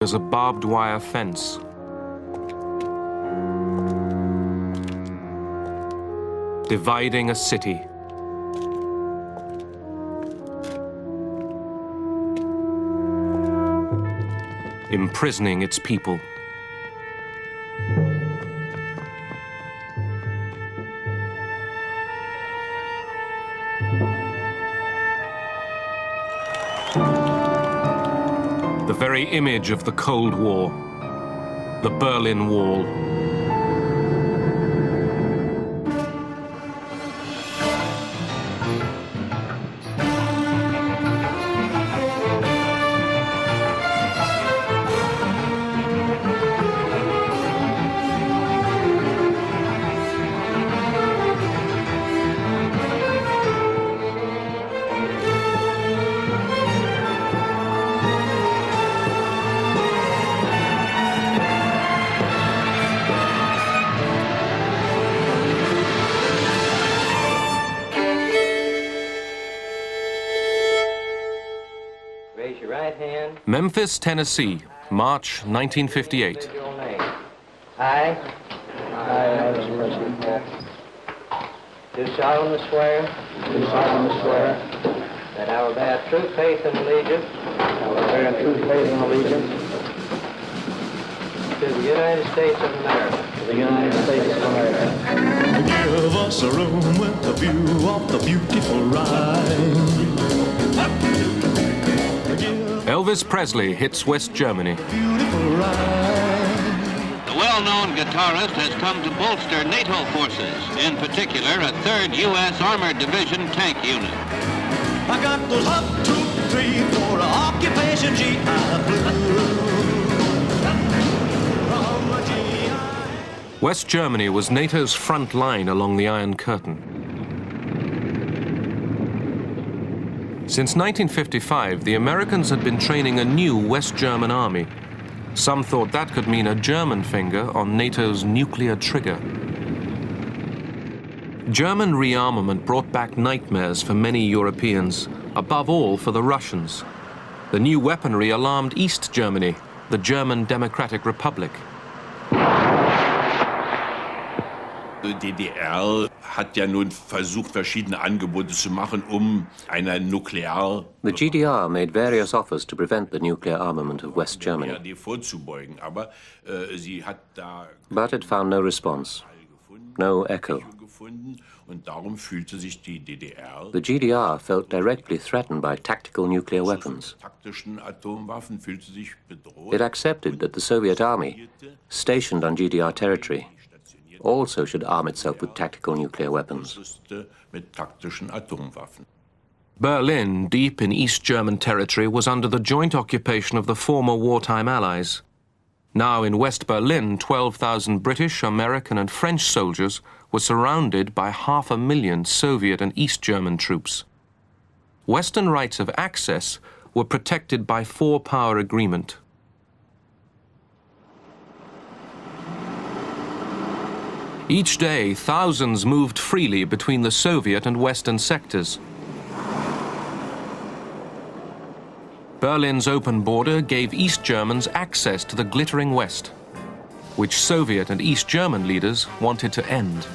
as a barbed wire fence. Dividing a city. Imprisoning its people. The very image of the Cold War, the Berlin Wall. Raise your right hand. Memphis, Tennessee, March 1958. I, Elvis Presley, do solemnly swear that I will bear true faith and allegiance to the United States of America. Give us a room with a view of the beautiful Rhine. Elvis Presley hits West Germany. The well-known guitarist has come to bolster NATO forces, in particular a 3rd U.S. Armored Division tank unit. I got those 1, 2, 3, 4 occupation GI Blue. West Germany was NATO's front line along the Iron Curtain. Since 1955, the Americans had been training a new West German army. Some thought that could mean a German finger on NATO's nuclear trigger. German rearmament brought back nightmares for many Europeans, above all for the Russians. The new weaponry alarmed East Germany, the German Democratic Republic. Die DDR hat ja nun versucht, verschiedene Angebote zu machen, eine nuklear... The GDR made various offers to prevent the nuclear armament of West Germany. vorzubeugen, aber sie hat da... But it found no response, no echo. Und darum fühlte sich die DDR... The GDR felt directly threatened by tactical nuclear weapons. taktischen Atomwaffen fühlte sich bedroht. It accepted that the Soviet army, stationed on GDR territory, also should arm itself with tactical nuclear weapons. Mit taktischen Atomwaffen. Berlin, deep in East German territory, was under the joint occupation of the former wartime allies. Now in West Berlin, 12,000 British, American and French soldiers were surrounded by 500,000 Soviet and East German troops. Western rights of access were protected by four-power agreement. Each day, thousands moved freely between the Soviet and Western sectors. Berlin's open border gave East Germans access to the glittering West, which Soviet and East German leaders wanted to end.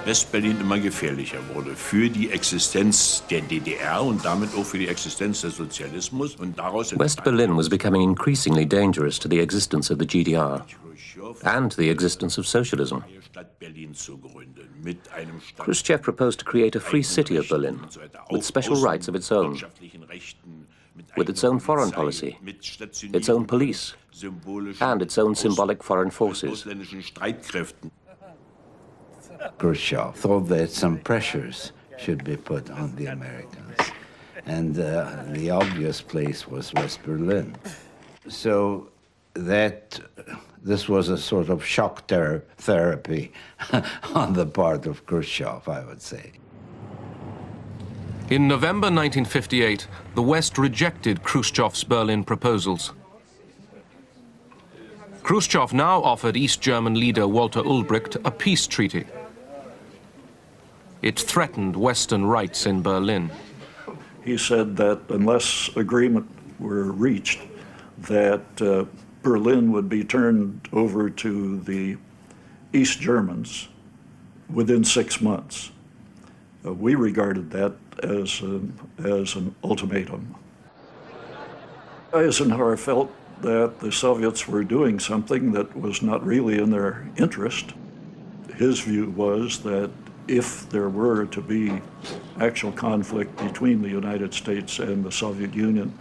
West-Berlin immer gefährlicher wurde für die Existenz der DDR und damit auch für die Existenz des Sozialismus. Und daraus West Berlin was becoming increasingly dangerous to the existence of the GDR and the existence of socialism. Khrushchev proposed to create a free city of Berlin with special rights of its own, with its own foreign policy, its own police, and its own symbolic foreign forces. Khrushchev thought that some pressures should be put on the Americans, and the obvious place was West Berlin. So that this was a sort of shock therapy on the part of Khrushchev, I would say. In November 1958, the West rejected Khrushchev's Berlin proposals. Khrushchev now offered East German leader Walter Ulbricht a peace treaty. It threatened Western rights in Berlin. He said that unless agreement were reached, that Berlin would be turned over to the East Germans within 6 months. We regarded that as an ultimatum. Eisenhower felt that the Soviets were doing something that was not really in their interest. His view was that if there were to be actual conflict between the United States and the Soviet Union,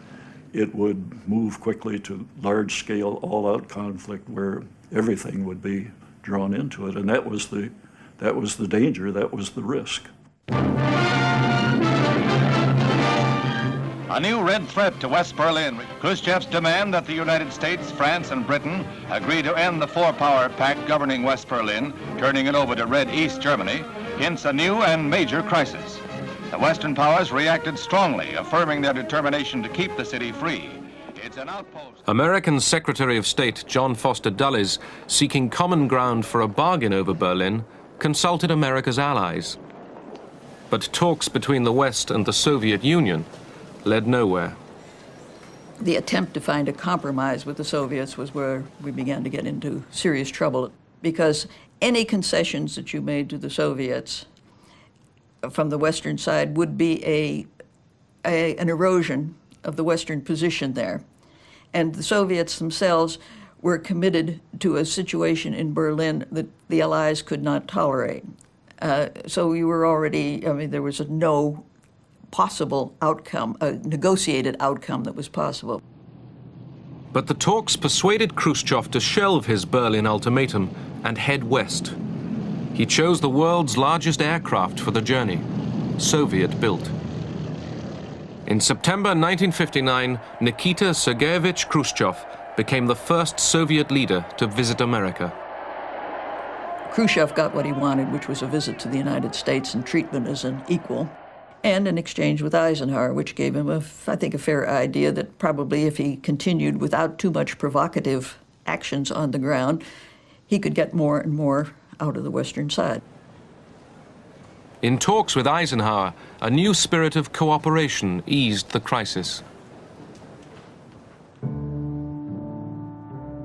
it would move quickly to large-scale, all-out conflict where everything would be drawn into it, and that was the danger, that was the risk. A new red threat to West Berlin. Khrushchev's demand that the United States, France, and Britain agree to end the four-power pact governing West Berlin, turning it over to Red East Germany, hints a new and major crisis. The Western powers reacted strongly, affirming their determination to keep the city free. It's an outpost. American Secretary of State John Foster Dulles, seeking common ground for a bargain over Berlin, consulted America's allies. But talks between the West and the Soviet Union led nowhere. The attempt to find a compromise with the Soviets was where we began to get into serious trouble, because any concessions that you made to the Soviets from the Western side would be an erosion of the Western position there. And the Soviets themselves were committed to a situation in Berlin that the Allies could not tolerate. So we were already, there was no possible outcome, a negotiated outcome that was possible. But the talks persuaded Khrushchev to shelve his Berlin ultimatum and head west. He chose the world's largest aircraft for the journey, Soviet-built. In September 1959, Nikita Sergeyevich Khrushchev became the first Soviet leader to visit America. Khrushchev got what he wanted, which was a visit to the United States and treatment as an equal, and an exchange with Eisenhower, which gave him, I think, a fair idea that probably if he continued without too much provocative actions on the ground, he could get more and more out of the Western side. In talks with Eisenhower, a new spirit of cooperation eased the crisis.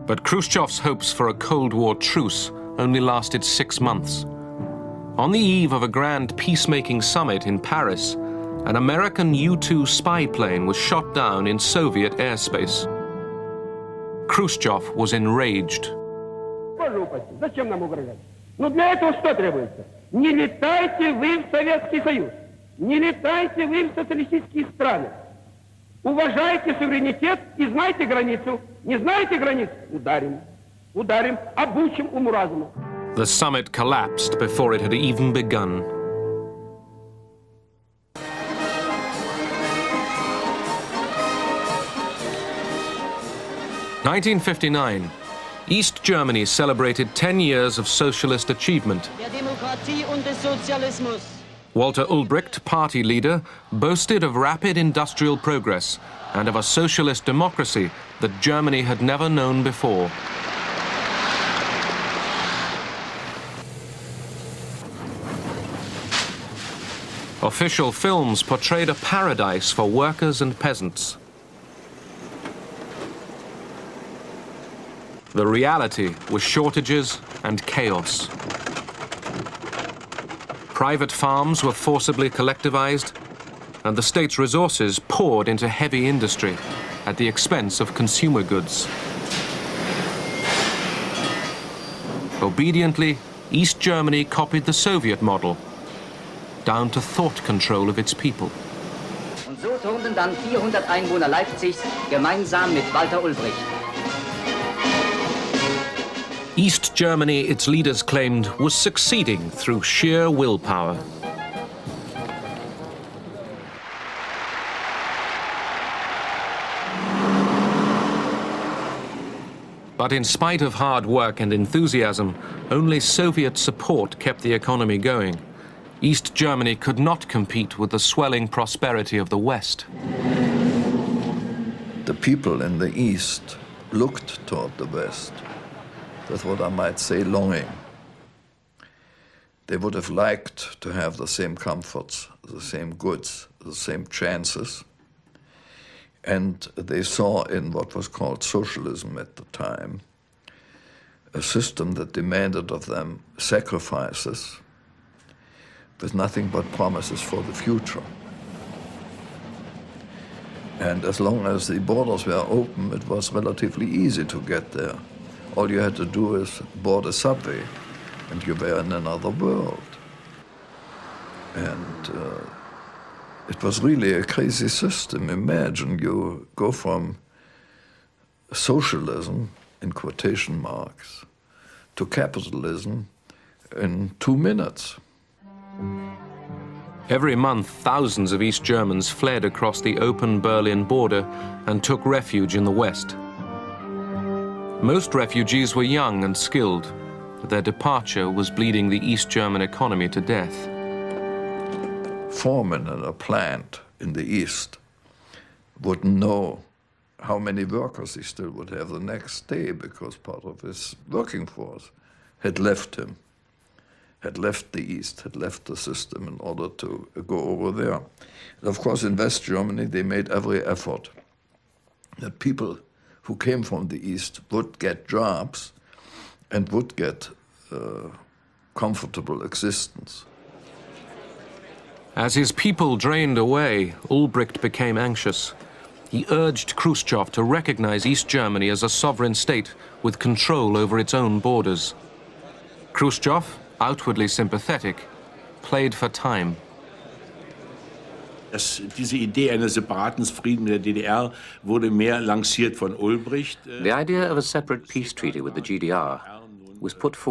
But Khrushchev's hopes for a Cold War truce only lasted 6 months. On the eve of a grand peacemaking summit in Paris, an American U-2 spy plane was shot down in Soviet airspace. Khrushchev was enraged. Но для этого что требуется? Не летайте вы в Советский Союз, не летайте вы в социалистические страны. Уважайте суверенитет и знайте границу. Не знаете границу? Ударим. Ударим, обучим уму-разуму. The summit collapsed before it had even begun. In 1959, East Germany celebrated 10 years of socialist achievement. Walter Ulbricht, party leader, boasted of rapid industrial progress and of a socialist democracy that Germany had never known before. Official films portrayed a paradise for workers and peasants. The reality was shortages and chaos. Private farms were forcibly collectivized, and the state's resources poured into heavy industry at the expense of consumer goods. Obediently, East Germany copied the Soviet model, down to thought control of its people. Und so turnten dann 400 Einwohner Leipzigs gemeinsam mit Walter Ulbricht. East Germany, its leaders claimed, was succeeding through sheer willpower. But in spite of hard work and enthusiasm, only Soviet support kept the economy going. East Germany could not compete with the swelling prosperity of the West. The people in the East looked toward the West with what I might say longing. They would have liked to have the same comforts, the same goods, the same chances. And they saw in what was called socialism at the time a system that demanded of them sacrifices with nothing but promises for the future. And as long as the borders were open, it was relatively easy to get there. All you had to do is board a subway, and you were in another world. And it was really a crazy system. Imagine you go from socialism, in quotation marks, to capitalism in 2 minutes. Every month, thousands of East Germans fled across the open Berlin border and took refuge in the West. Most refugees were young and skilled. Their departure was bleeding the East German economy to death. Foreman in a plant in the East wouldn't know how many workers he still would have the next day because part of his working force had left him, had left the East, had left the system in order to go over there. And of course, in West Germany, they made every effort that people who came from the East would get jobs and would get comfortable existence. As his people drained away, Ulbricht became anxious. He urged Khrushchev to recognize East Germany as a sovereign state with control over its own borders. Khrushchev, outwardly sympathetic, played for time. Diese Idee eines separaten Friedens mit der DDR wurde mehr lanciert von Ulbricht. The idea of a separate peace treaty with the GDR was put forward